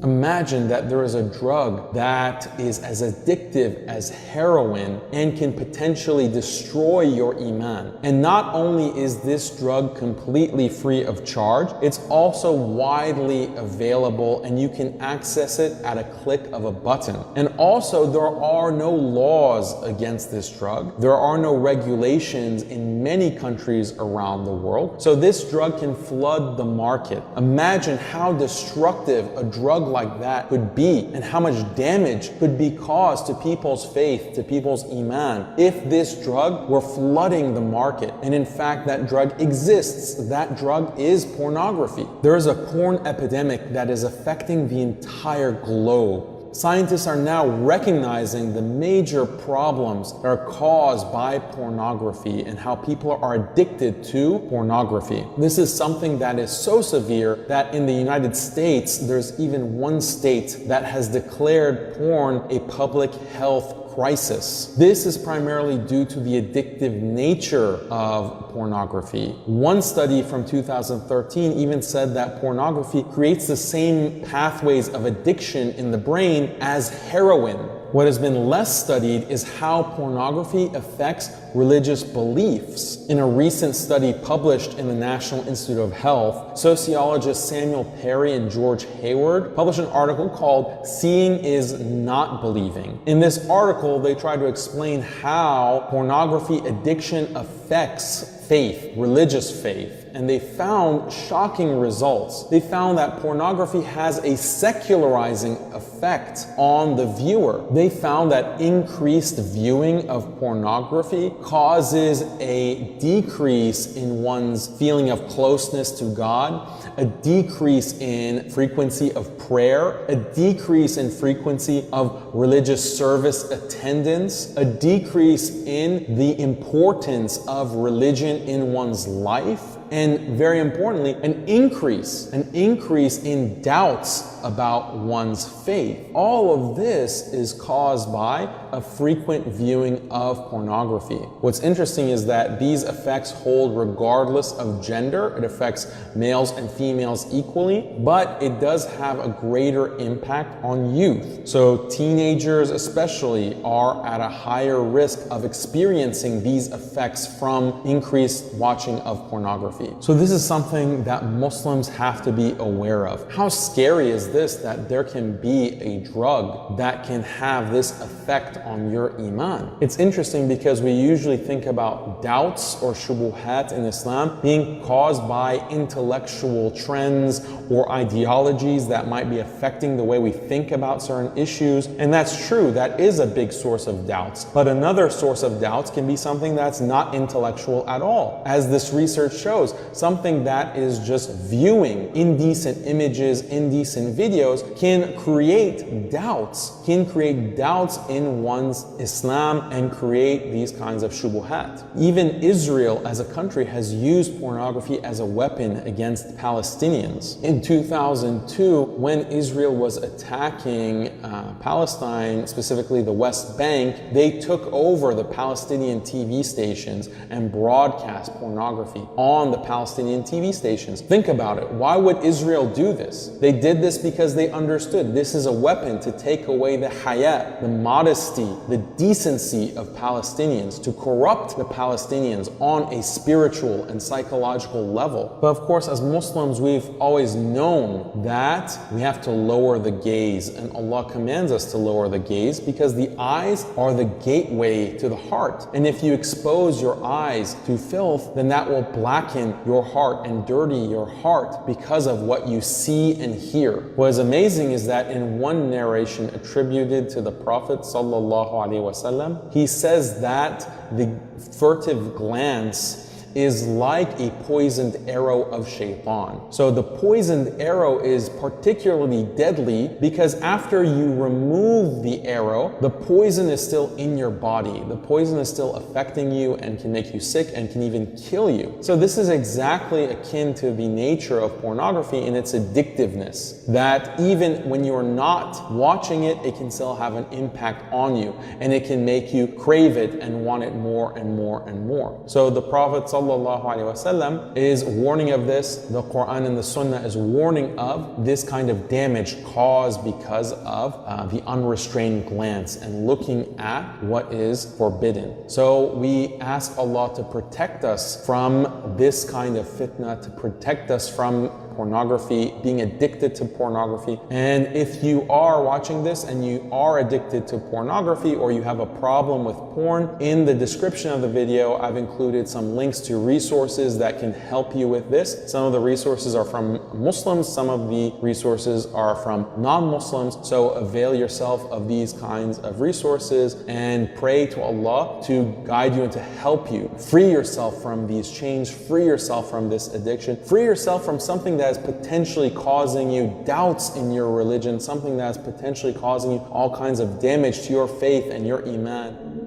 Imagine that there is a drug that is as addictive as heroin and can potentially destroy your Iman. And not only is this drug completely free of charge, it's also widely available and you can access it at a click of a button. And also, there are no laws against this drug. There are no regulations in many countries around the world. So this drug can flood the market. Imagine how destructive a drug like that could be and how much damage could be caused to people's faith, to people's Iman, if this drug were flooding the market. And in fact, that drug exists. That drug is pornography. There is a porn epidemic that is affecting the entire globe. Scientists are now recognizing the major problems that are caused by pornography and how people are addicted to pornography. This is something that is so severe that in the United States, there's even one state that has declared porn a public health crisis. This is primarily due to the addictive nature of pornography. One study from 2013 even said that pornography creates the same pathways of addiction in the brain as heroin. What has been less studied is how pornography affects religious beliefs. In a recent study published in the National Institute of Health, sociologists Samuel Perry and George Hayward published an article called "Seeing is Not Believing." In this article, they try to explain how pornography addiction affects faith, religious faith. And they found shocking results. They found that pornography has a secularizing effect on the viewer. They found that increased viewing of pornography causes a decrease in one's feeling of closeness to God, a decrease in frequency of prayer, a decrease in frequency of religious service attendance, a decrease in the importance of religion in one's life, and very importantly, an increase in doubts about one's faith. All of this is caused by a frequent viewing of pornography. What's interesting is that these effects hold regardless of gender. It affects males and females equally, but it does have a greater impact on youth. So teenagers especially are at a higher risk of experiencing these effects from increased watching of pornography. So this is something that Muslims have to be aware of. How scary is this, that there can be a drug that can have this effect on your Iman? It's interesting because we usually think about doubts or shubuhat in Islam being caused by intellectual trends or ideologies that might be affecting the way we think about certain issues. And that's true, that is a big source of doubts. But another source of doubts can be something that's not intellectual at all. As this research shows, something that is just viewing indecent images, indecent videos can create doubts in one's Islam and create these kinds of shubuhat. Even Israel as a country has used pornography as a weapon against Palestinians. In 2002, when Israel was attacking Palestine, specifically the West Bank, they took over the Palestinian TV stations and broadcast pornography on the Palestinian TV stations. Think about it. Why would Israel do this? They did this because they understood this is a weapon to take away the haya, the modesty, the decency of Palestinians, to corrupt the Palestinians on a spiritual and psychological level. But of course, as Muslims, we've always known that we have to lower the gaze, and Allah commands us to lower the gaze because the eyes are the gateway to the heart. And if you expose your eyes to filth, then that will blacken your heart and dirty your heart because of what you see and hear. What is amazing is that in one narration attributed to the Prophet ﷺ, he says that the furtive glance is like a poisoned arrow of shaitan. So the poisoned arrow is particularly deadly because after you remove the arrow, the poison is still in your body. The poison is still affecting you and can make you sick and can even kill you. So this is exactly akin to the nature of pornography in its addictiveness, that even when you're not watching it, it can still have an impact on you and it can make you crave it and want it more and more and more. So the Prophet sallallahu alaihi wasallam is warning of this. The Quran and the Sunnah is warning of this kind of damage caused because of the unrestrained glance and looking at what is forbidden. So we ask Allah to protect us from this kind of fitna, to protect us from pornography, being addicted to pornography. And if you are watching this and you are addicted to pornography or you have a problem with porn, in the description of the video I've included some links to resources that can help you with this. Some of the resources are from Muslims, some of the resources are from non-Muslims, so avail yourself of these kinds of resources and pray to Allah to guide you and to help you free yourself from these chains, free yourself from this addiction, free yourself from something that is potentially causing you doubts in your religion, something that is potentially causing you all kinds of damage to your faith and your Iman.